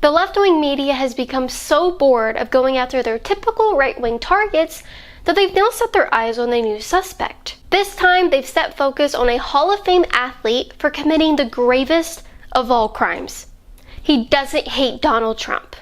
The left-wing media has become so bored of going after their typical right-wing targets that they've now set their eyes on a new suspect. This time, they've set focus on a Hall of Fame athlete for committing the gravest of all crimes. He doesn't hate Donald Trump.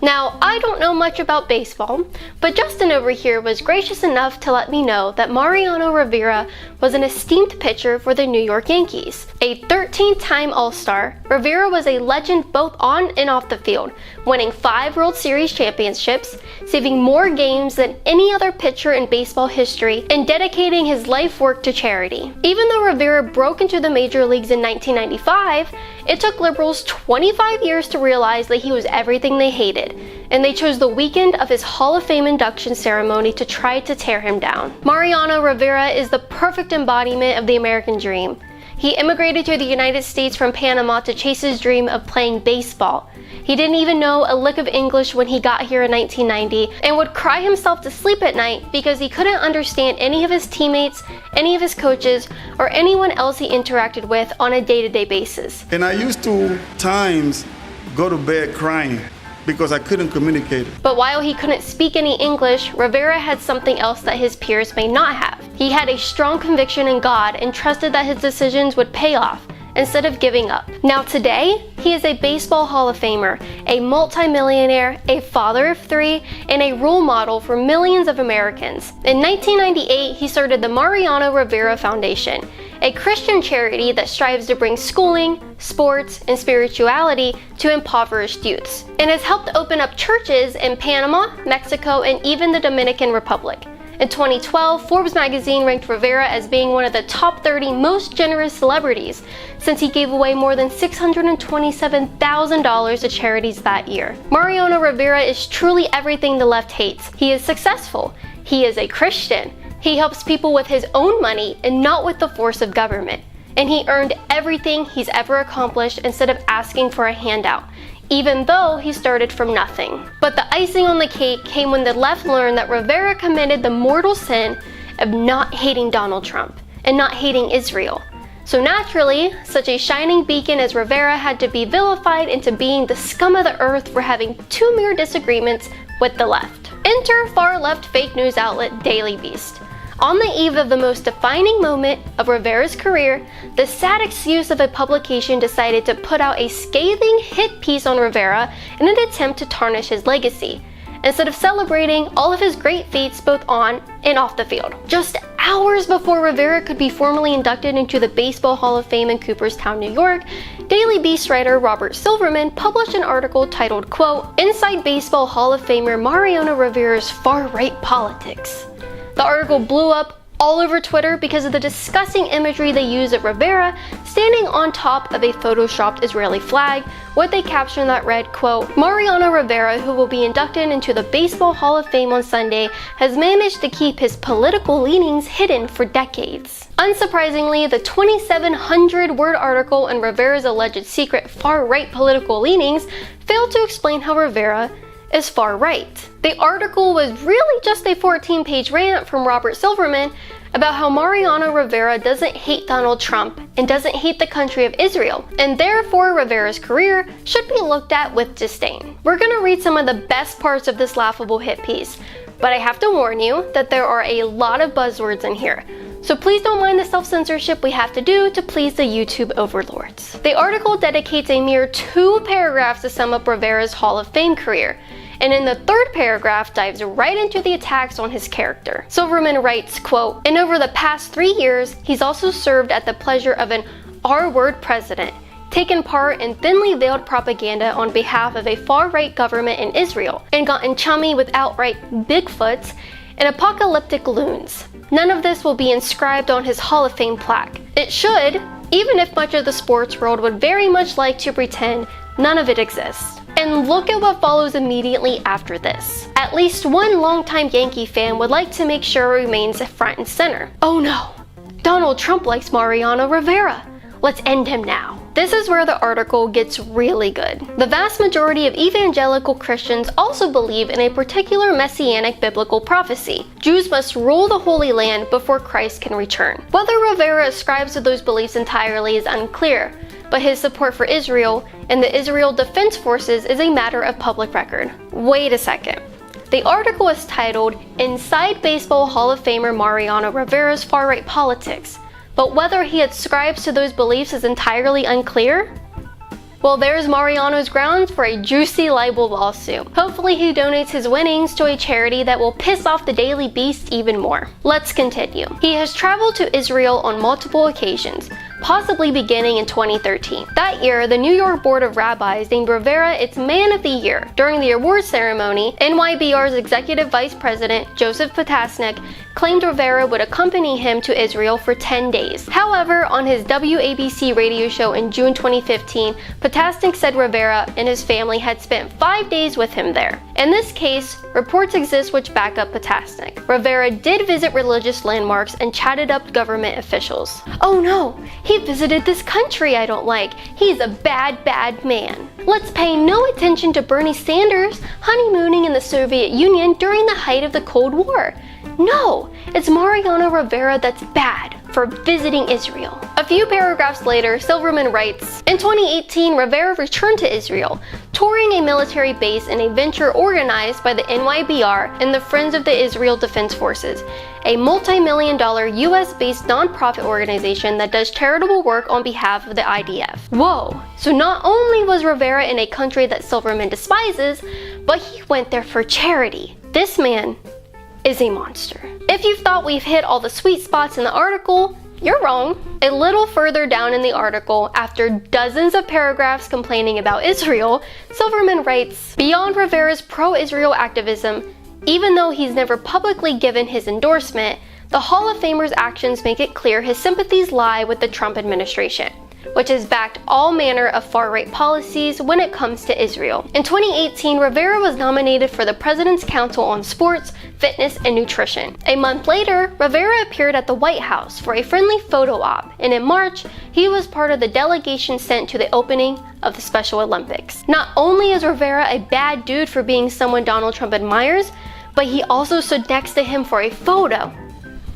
Now, I don't know much about baseball, but Justin over here was gracious enough to let me know that Mariano Rivera was an esteemed pitcher for the New York Yankees. A 13-time All-Star, Rivera was a legend both on and off the field, winning 5 World Series championships, saving more games than any other pitcher in baseball history, and dedicating his life work to charity. Even though Rivera broke into the major leagues in 1995, it took liberals 25 years to realize that he was everything they hated, and they chose the weekend of his Hall of Fame induction ceremony to try to tear him down. Mariano Rivera is the perfect embodiment of the American dream. He immigrated to the United States from Panama to chase his dream of playing baseball. He didn't even know a lick of English when he got here in 1990 and would cry himself to sleep at night because he couldn't understand any of his teammates, any of his coaches, or anyone else he interacted with on a day-to-day basis. And I used to times go to bed crying because I couldn't communicate. But while he couldn't speak any English, Rivera had something else that his peers may not have. He had a strong conviction in God and trusted that his decisions would pay off instead of giving up. Now today, he is a Baseball Hall of Famer, a multimillionaire, a father of 3, and a role model for millions of Americans. In 1998, he started the Mariano Rivera Foundation, a Christian charity that strives to bring schooling, sports, and spirituality to impoverished youths, and has helped open up churches in Panama, Mexico, and even the Dominican Republic. In 2012, Forbes magazine ranked Rivera as being one of the top 30 most generous celebrities, since he gave away more than $627,000 to charities that year. Mariano Rivera is truly everything the left hates. He is successful. He is a Christian. He helps people with his own money and not with the force of government. And he earned everything he's ever accomplished instead of asking for a handout, even though he started from nothing. But the icing on the cake came when the left learned that Rivera committed the mortal sin of not hating Donald Trump and not hating Israel. So naturally, such a shining beacon as Rivera had to be vilified into being the scum of the earth for having 2 mere disagreements with the left. Enter far-left fake news outlet Daily Beast. On the eve of the most defining moment of Rivera's career, the sad excuse of a publication decided to put out a scathing hit piece on Rivera in an attempt to tarnish his legacy, instead of celebrating all of his great feats both on and off the field. Just hours before Rivera could be formally inducted into the Baseball Hall of Fame in Cooperstown, New York, Daily Beast writer Robert Silverman published an article titled, quote, "Inside Baseball Hall of Famer Mariano Rivera's Far-Right Politics." The article blew up all over Twitter because of the disgusting imagery they used of Rivera standing on top of a photoshopped Israeli flag with a caption that read, quote, "Mariano Rivera, who will be inducted into the Baseball Hall of Fame on Sunday, has managed to keep his political leanings hidden for decades." Unsurprisingly, the 2,700-word article on Rivera's alleged secret far-right political leanings failed to explain how Rivera is far right. The article was really just a 14-page rant from Robert Silverman about how Mariano Rivera doesn't hate Donald Trump and doesn't hate the country of Israel, and therefore Rivera's career should be looked at with disdain. We're gonna read some of the best parts of this laughable hit piece, but I have to warn you that there are a lot of buzzwords in here. So please don't mind the self-censorship we have to do to please the YouTube overlords. The article dedicates a mere 2 paragraphs to sum up Rivera's Hall of Fame career, and in the 3rd paragraph dives right into the attacks on his character. Silverman writes, quote, "And over the past 3 years, he's also served at the pleasure of an R-word president, taken part in thinly veiled propaganda on behalf of a far-right government in Israel, and gotten chummy with outright Bigfoots and apocalyptic loons. None of this will be inscribed on his Hall of Fame plaque. It should, even if much of the sports world would very much like to pretend none of it exists." And look at what follows immediately after this. At least one longtime Yankee fan would like to make sure it remains front and center. "Oh no, Donald Trump likes Mariano Rivera. Let's end him now." This is where the article gets really good. The vast majority of evangelical Christians also believe in a particular messianic biblical prophecy. Jews must rule the Holy Land before Christ can return. Whether Rivera ascribes to those beliefs entirely is unclear, but his support for Israel and the Israel Defense Forces is a matter of public record. Wait a second. The article is titled Inside Baseball Hall of Famer Mariano Rivera's Far-Right Politics, but whether he ascribes to those beliefs is entirely unclear? Well, there's Mariano's grounds for a juicy libel lawsuit. Hopefully he donates his winnings to a charity that will piss off the Daily Beast even more. Let's continue. He has traveled to Israel on multiple occasions, possibly beginning in 2013. That year, the New York Board of Rabbis named Rivera its Man of the Year. During the awards ceremony, NYBR's Executive Vice President, Joseph Potasnik, claimed Rivera would accompany him to Israel for 10 days. However, on his WABC radio show in June 2015, Potasnik said Rivera and his family had spent 5 days with him there. In this case, reports exist which back up Potasnik. Rivera did visit religious landmarks and chatted up government officials. Oh no, he visited this country I don't like. He's a bad, bad man. Let's pay no attention to Bernie Sanders honeymooning in the Soviet Union during the height of the Cold War. No, it's Mariano Rivera that's bad for visiting Israel. A few paragraphs later, Silverman writes, in 2018, Rivera returned to Israel, touring a military base in a venture organized by the NYBR and the Friends of the Israel Defense Forces, a multi-million-dollar US-based nonprofit organization that does charitable work on behalf of the IDF. Whoa, so not only was Rivera in a country that Silverman despises, but he went there for charity. This man is a monster. If you thought we've hit all the sweet spots in the article, you're wrong. A little further down in the article, after dozens of paragraphs complaining about Israel, Silverman writes, beyond Rivera's pro-Israel activism, even though he's never publicly given his endorsement, the Hall of Famer's actions make it clear his sympathies lie with the Trump administration, which has backed all manner of far-right policies when it comes to Israel. In 2018, Rivera was nominated for the President's Council on Sports, Fitness, and Nutrition. A month later, Rivera appeared at the White House for a friendly photo op, and in March, he was part of the delegation sent to the opening of the Special Olympics. Not only is Rivera a bad dude for being someone Donald Trump admires, but he also stood next to him for a photo.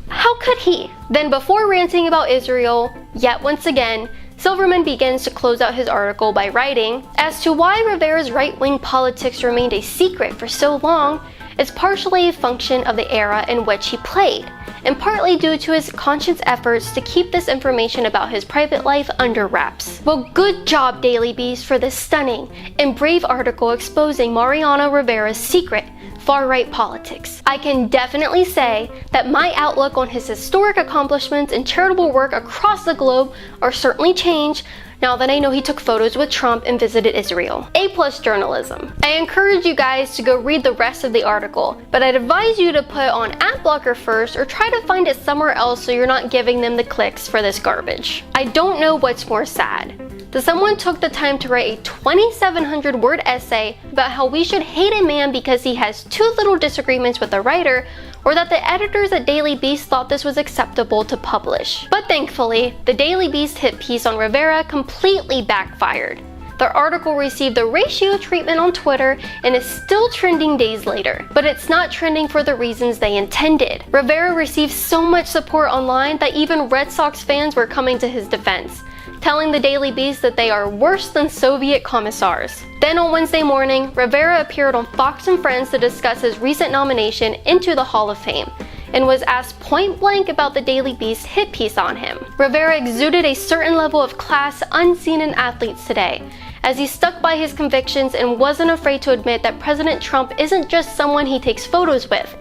How could he? Then before ranting about Israel, yet once again, Silverman begins to close out his article by writing, as to why Rivera's right-wing politics remained a secret for so long, is partially a function of the era in which he played, and partly due to his conscious efforts to keep this information about his private life under wraps. Well, good job, Daily Beast, for this stunning and brave article exposing Mariano Rivera's secret far-right politics. I can definitely say that my outlook on his historic accomplishments and charitable work across the globe are certainly changed now that I know he took photos with Trump and visited Israel. A+ journalism. I encourage you guys to go read the rest of the article, but I'd advise you to put on ad blocker first or try to find it somewhere else so you're not giving them the clicks for this garbage. I don't know what's more sad, that someone took the time to write a 2,700 word essay about how we should hate a man because he has too little disagreements with the writer, or that the editors at Daily Beast thought this was acceptable to publish. But thankfully, the Daily Beast hit piece on Rivera completely backfired. Their article received the ratio treatment on Twitter and is still trending days later, but it's not trending for the reasons they intended. Rivera received so much support online that even Red Sox fans were coming to his defense, telling the Daily Beast that they are worse than Soviet commissars. Then on Wednesday morning, Rivera appeared on Fox and Friends to discuss his recent nomination into the Hall of Fame, and was asked point blank about the Daily Beast hit piece on him. Rivera exuded a certain level of class unseen in athletes today, as he stuck by his convictions and wasn't afraid to admit that President Trump isn't just someone he takes photos with,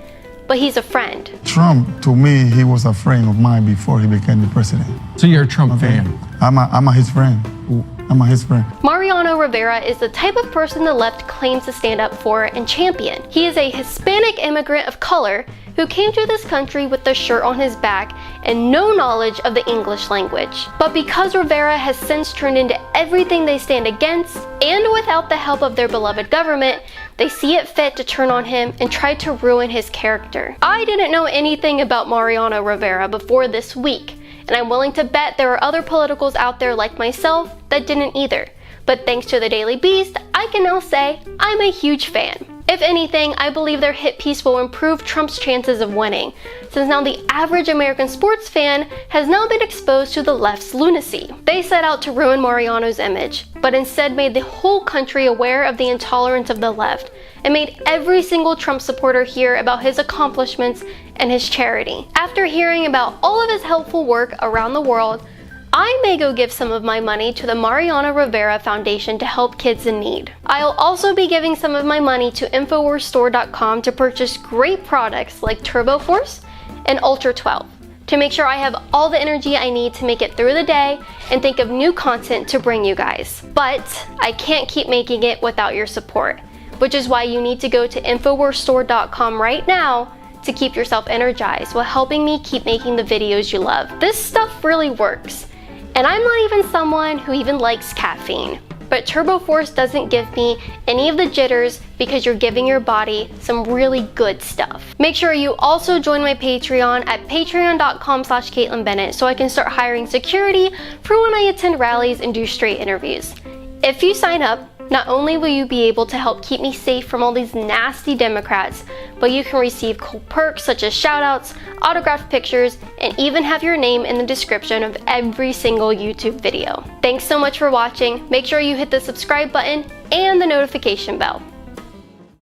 but he's a friend. Trump, to me, he was a friend of mine before he became the president. So you're a Trump fan? I'm his friend. I'm his friend. Mariano Rivera is the type of person the left claims to stand up for and champion. He is a Hispanic immigrant of color who came to this country with the shirt on his back and no knowledge of the English language. But because Rivera has since turned into everything they stand against, and without the help of their beloved government, they see it fit to turn on him and try to ruin his character. I didn't know anything about Mariano Rivera before this week, and I'm willing to bet there are other politicals out there like myself that didn't either. But thanks to the Daily Beast, I can now say I'm a huge fan. If anything, I believe their hit piece will improve Trump's chances of winning, since now the average American sports fan has now been exposed to the left's lunacy. They set out to ruin Mariano's image, but instead made the whole country aware of the intolerance of the left, and made every single Trump supporter hear about his accomplishments and his charity. After hearing about all of his helpful work around the world, I may go give some of my money to the Mariano Rivera Foundation to help kids in need. I'll also be giving some of my money to InfoWarsStore.com to purchase great products like Turbo Force and Ultra 12 to make sure I have all the energy I need to make it through the day and think of new content to bring you guys. But I can't keep making it without your support, which is why you need to go to InfoWarsStore.com right now to keep yourself energized while helping me keep making the videos you love. This stuff really works. And I'm not even someone who even likes caffeine. But Turbo Force doesn't give me any of the jitters because you're giving your body some really good stuff. Make sure you also join my Patreon at patreon.com/CaitlinBennett so I can start hiring security for when I attend rallies and do straight interviews. If you sign up, not only will you be able to help keep me safe from all these nasty Democrats, but you can receive cool perks such as shoutouts, autographed pictures, and even have your name in the description of every single YouTube video. Thanks so much for watching. Make sure you hit the subscribe button and the notification bell.